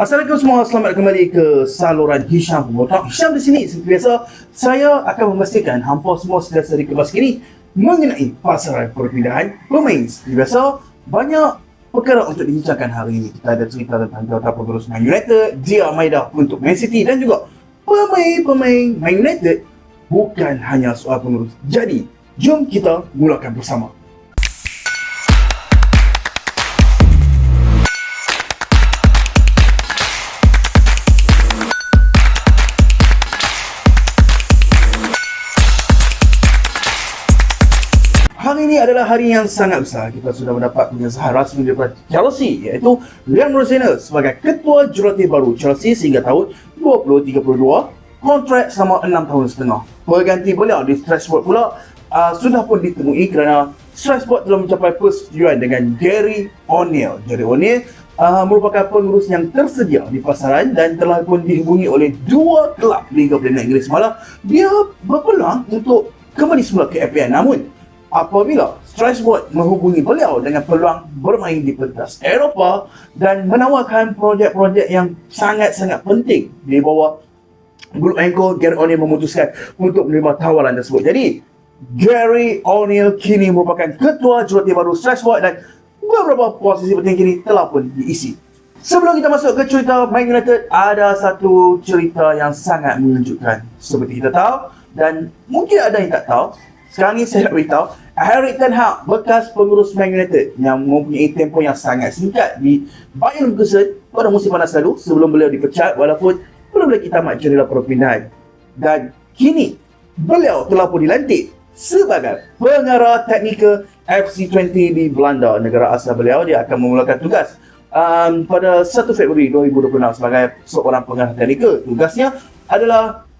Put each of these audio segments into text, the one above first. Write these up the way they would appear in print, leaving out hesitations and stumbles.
Assalamualaikum semua, selamat kembali ke saluran Hisham Botak. Hisham di sini, seperti biasa, saya akan memastikan hampa semua sentiasa dikebas kini mengenai pasaran perpindahan pemain. Seperti biasa, banyak perkara untuk dibincangkan hari ini. Kita ada cerita tentang jawatan pengurus Man United, Dia Maeda untuk Man City dan juga pemain-pemain Man United bukan hanya soal pengurus. Jadi, jom kita mulakan bersama. Hari ini adalah hari yang sangat besar. Kita sudah mendapat pengesahan rasmi daripada Chelsea, iaitu Leandro Rosselló sebagai ketua jurulatih baru Chelsea sehingga tahun 2032, kontrak selama 6 tahun setengah. Pengganti beliau di Strasbourg pula sudah pun ditemui kerana Strasbourg telah mencapai persetujuan dengan Gary O'Neill. Gary O'Neill merupakan pengurus yang tersedia di pasaran dan telah pun dihubungi oleh dua kelab Liga Perdana Inggeris. Malah dia berpeluang untuk kembali semula ke FPL, namun apabila Strasbourg menghubungi beliau dengan peluang bermain di pentas Eropah dan menawarkan projek-projek yang sangat-sangat penting di bawah grup anchor, Gary O'Neill memutuskan untuk menerima tawaran tersebut. Jadi, Gary O'Neill kini merupakan ketua jurulatih baru Strasbourg dan beberapa posisi penting kini telah pun diisi. Sebelum kita masuk ke cerita Man United, ada satu cerita yang sangat menunjukkan. Seperti kita tahu dan mungkin ada yang tak tahu, sekarang ni saya nak beritahu, Erik ten Hag, bekas pengurus Man United yang mempunyai tempoh yang sangat singkat di Bayern Leverkusen pada musim panas lalu sebelum beliau dipecat walaupun belum lagi tamat jendela perpindahan. Dan kini, beliau telah pun dilantik sebagai pengarah teknikal FC20 di Belanda, negara asal beliau. Dia akan memulakan tugas pada 1 Februari 2026 sebagai seorang pengarah teknikal. Tugasnya adalah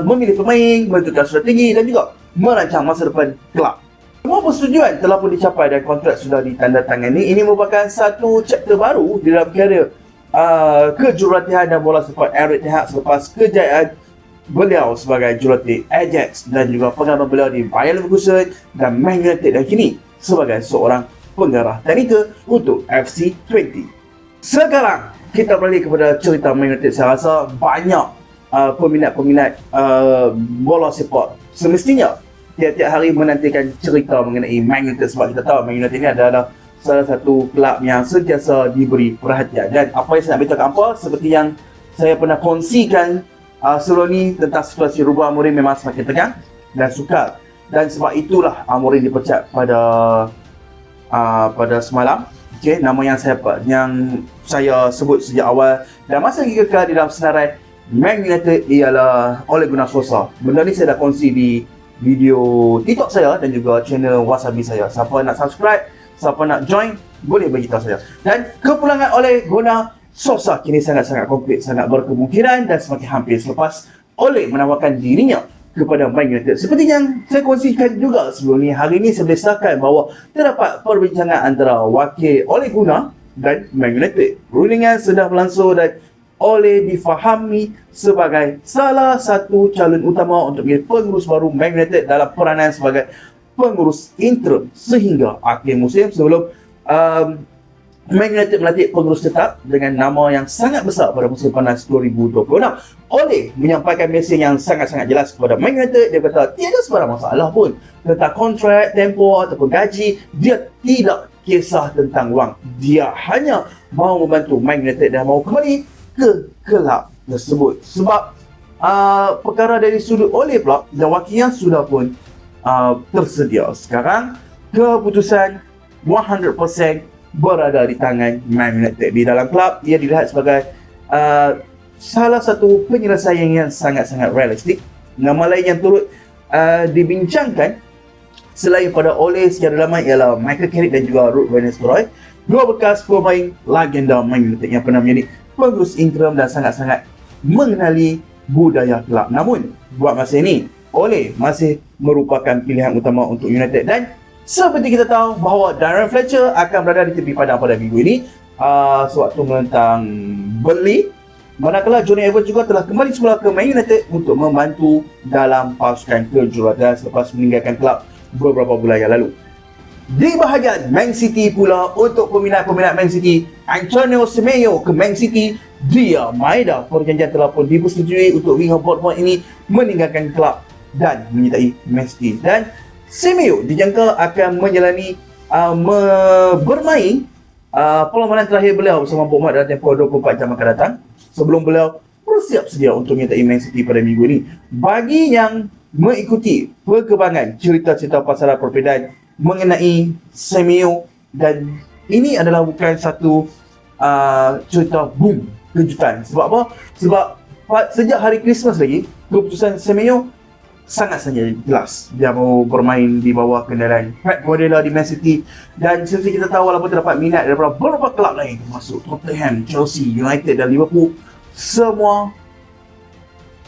memilih pemain, menentukan strategi dan juga merancang masa depan kelab. Semua persetujuan telah pun dicapai dan kontrak sudah ditandatangani. Ini merupakan satu chapter baru di dalam karier kejurulatihan dan bola sepak Erik ten Hag selepas kejayaan beliau sebagai jurulatih Ajax dan juga pengalaman beliau di Bayern Leverkusen dan Man United dan kini sebagai seorang pengarah teknikal untuk FC20. Sekarang kita beralih kepada cerita Man United. Saya rasa banyak peminat-peminat bola sepak semestinya tiap-tiap hari menantikan cerita mengenai Man United sebab kita tahu Man United ini adalah salah satu kelab yang sentiasa diberi perhatian. Dan apa yang saya nak beritahu apa, seperti yang saya pernah kongsikan sebelum ni tentang situasi Ruben Amorim memang semakin tegang dan sukar. Dan sebab itulah Amorim dipecat pada semalam. Okay, nama yang saya sebut sejak awal dan masih lagi kekal di dalam senarai Man United ialah Ole Gunnar Solskjaer. Benda ni saya dah kongsi di video TikTok saya dan juga channel Wasabi saya. Siapa nak subscribe, siapa nak join, boleh bagi tahu saya. Dan kepulangan Ole Gunnar Solskjaer kini sangat-sangat konkret, sangat berkemungkinan dan semakin hampir selepas Ole menawarkan dirinya kepada Man United. Seperti yang saya kongsikan juga sebelum ni, hari ini saya berdasarkan bahawa terdapat perbincangan antara wakil Ole Gunnar dan Man United. Perundingan sedang berlangsung dan Ole difahami sebagai salah satu calon utama untuk menjadi pengurus baru Man United dalam peranan sebagai pengurus interim sehingga akhir musim sebelum Man United melantik pengurus tetap dengan nama yang sangat besar pada musim panas 2026. Ole menyampaikan mesej yang sangat-sangat jelas kepada Man United. Dia kata tiada sebarang masalah pun tentang kontrak, tempoh ataupun gaji. Dia tidak kisah tentang wang. Dia hanya mahu membantu Man United dan mahu kembali ke kelab tersebut. Sebab perkara dari sudut Ole pula dan wakilnya sudah pun tersedia. Sekarang keputusan 100% berada di tangan Man United. Di dalam kelab ia dilihat sebagai salah satu penyelesaian yang sangat-sangat realistik. Nama lain yang turut dibincangkan selain pada Ole secara ramai ialah Michael Carrick dan juga Ruud van Nistelrooy, dua bekas pemain legenda Man United yang pernah menjadi pengurus interim dan sangat-sangat mengenali budaya kelab. Namun, buat masa ini, Ole masih merupakan pilihan utama untuk United. Dan seperti kita tahu bahawa Darren Fletcher akan berada di tepi padang pada minggu ini sewaktu menentang Burnley. Manakala Johnny Evans juga telah kembali semula ke Man United untuk membantu dalam pasukan kejuratan selepas meninggalkan kelab beberapa bulan yang lalu. Di bahagian Man City pula, untuk peminat-peminat Man City, Antonio Semenyo ke Man City, dia Maeda. Perjanjian telah pun dipersetujui untuk winger Bournemouth ini meninggalkan kelab dan menyertai Man City. Dan Semenyo dijangka akan menjalani bermain perlawanan terakhir beliau bersama Bournemouth dalam tempoh 24 jam akan datang, sebelum beliau bersiap sedia untuk menyertai Man City pada minggu ini. Bagi yang mengikuti perkembangan cerita-cerita pasaran perpindahan mengenai Semenyo, dan ini adalah bukan satu cerita boom kejutan. Sebab apa? Sebab sejak hari Christmas lagi, keputusan Semenyo sangat-sangat jelas. Dia mau bermain di bawah kendaraan Pep Guardiola di Man City, dan seperti kita tahu, walaupun terdapat minat daripada beberapa kelab lain termasuk Tottenham, Chelsea, United dan Liverpool, semua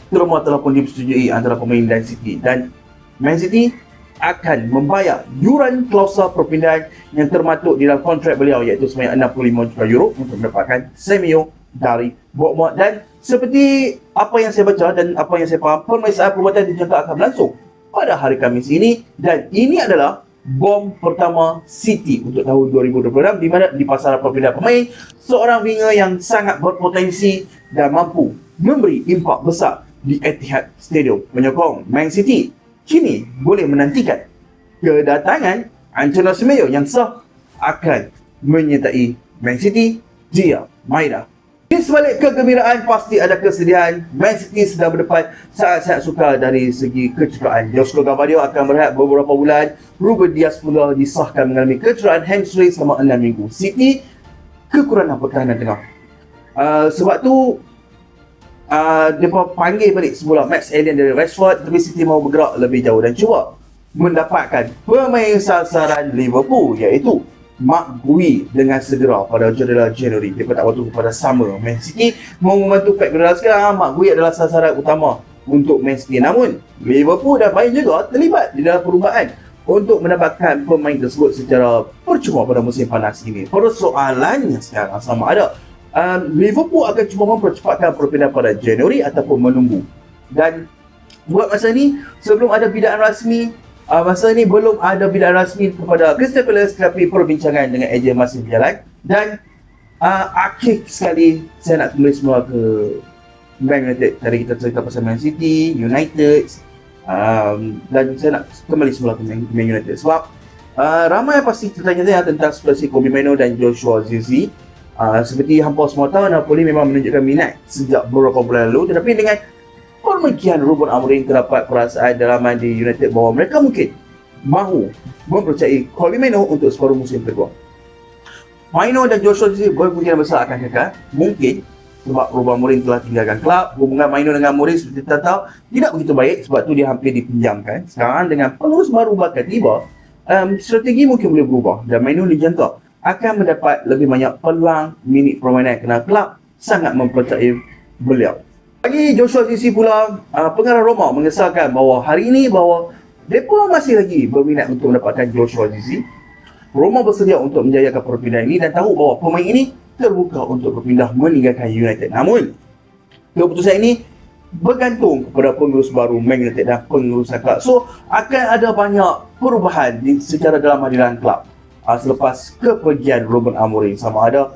telah pun dipersetujui antara pemain dan City, dan Man City akan membayar yuran klausul perpindahan yang termaktub di dalam kontrak beliau, iaitu sebanyak 65 juta euro untuk mendapatkan Semenyo dari Bournemouth. Dan seperti apa yang saya baca dan apa yang saya faham, pemeriksaan perubatan dijangka akan berlangsung pada hari Khamis ini, dan ini adalah bom pertama City untuk tahun 2026, di mana di pasaran perpindahan pemain, seorang winger yang sangat berpotensi dan mampu memberi impak besar di Etihad Stadium menyokong Man City kini boleh menantikan kedatangan Antonio Semenyo yang sah akan menyertai Man City, dia Maeda. Di sebalik kegembiraan, pasti ada kesedihan. Man City sedang berdepan sangat-sangat sukar dari segi kecederaan. Josko Gavadio akan berehat beberapa bulan. Ruben Dias pula disahkan mengalami kecederaan hamstring selama 6 minggu. City kekurangan pertahanan tengah. Sebab tu mereka panggil balik semula Max Allen dari Rashford, tapi City mahu bergerak lebih jauh dan cuba mendapatkan pemain sasaran Liverpool, iaitu Mark Gui dengan segera pada Januari. Mereka tak waktu pada summer. Man City mahu membantu Pep Guardiola sekarang. Mark Gui adalah sasaran utama untuk Man City. Namun Liverpool dan Bayern juga terlibat di dalam perubahan untuk mendapatkan pemain tersebut secara percuma pada musim panas ini. Persoalannya sekarang sama ada Liverpool akan cuba mempercepatkan perpindahan pada Januari ataupun menunggu. Dan buat masa ni, sebelum ada bidaan rasmi, masa ni belum ada bidaan rasmi kepada Crystal Palace, tetapi perbincangan dengan ejen masih berjalan. Dan akhir sekali saya nak kembali semua ke Man United. Tadi kita cerita pasal Man City, United, dan saya nak kembali semula ke Man United sebab ramai pasti tertanya-tanya tentang situasi Kobbie Mainoo dan Joshua Zirkzee. Seperti hampa semua tahu, Napoli memang menunjukkan minat sejak beberapa bulan lalu, tetapi dengan pemikiran Ruben Amorim terdapat perasaan dalaman di United bahawa mereka mungkin mahu mempercayai Kobbie Mainoo untuk separuh musim kedua. Mainoo dan Joshua Zirkzee berkemungkinan besar akan kekal, mungkin sebab Ruben Amorim telah tinggalkan kelab. Hubungan Mainoo dengan Amorim seperti kita tahu tidak begitu baik, sebab tu dia hampir dipinjamkan. Sekarang dengan pengurus baru bakal tiba, strategi mungkin boleh berubah, dan Mainoo dijangka akan mendapat lebih banyak peluang minit permainan kerana kelab sangat mempercayai beliau. Bagi Joshua Zirkzee pula, pengarah Roma mengesahkan bahawa hari ini bahawa mereka masih lagi berminat untuk mendapatkan Joshua Zirkzee. Roma bersedia untuk menjayakan perpindahan ini dan tahu bahawa pemain ini terbuka untuk berpindah meninggalkan United. Namun keputusan ini bergantung kepada pengurus baru Man United dan pengurus kelab. So akan ada banyak perubahan secara dalam hadiran kelab selepas kepergian Ruben Amorim. Sama ada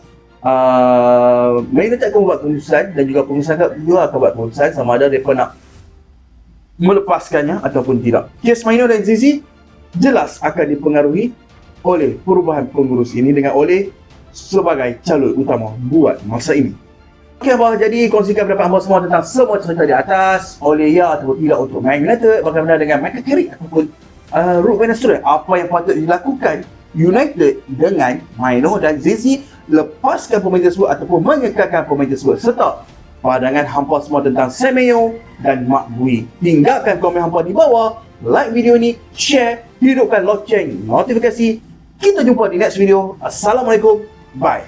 Man United akan buat keputusan dan juga pengurusan juga akan buat keputusan sama ada mereka nak melepaskannya ataupun tidak. Kes Mainoo dan Zirkzee jelas akan dipengaruhi oleh perubahan pengurus ini dengan Ole sebagai calon utama buat masa ini. Okey abah, jadi kongsikan pendapat abah semua tentang semua cerita di atas. Ole ya ataupun tidak untuk Man United, bagaimana dengan Michael Carrick ataupun Ruben Amorim, apa yang patut dilakukan United dengan Mainoo dan Zirkzee, lepaskan pemain tersebut ataupun mengekalkan pemain tersebut, serta pandangan hampa semua tentang Semenyo dan Mark Gui. Tinggalkan komen hampa di bawah, like video ni, share, hidupkan loceng notifikasi. Kita jumpa di next video. Assalamualaikum, bye.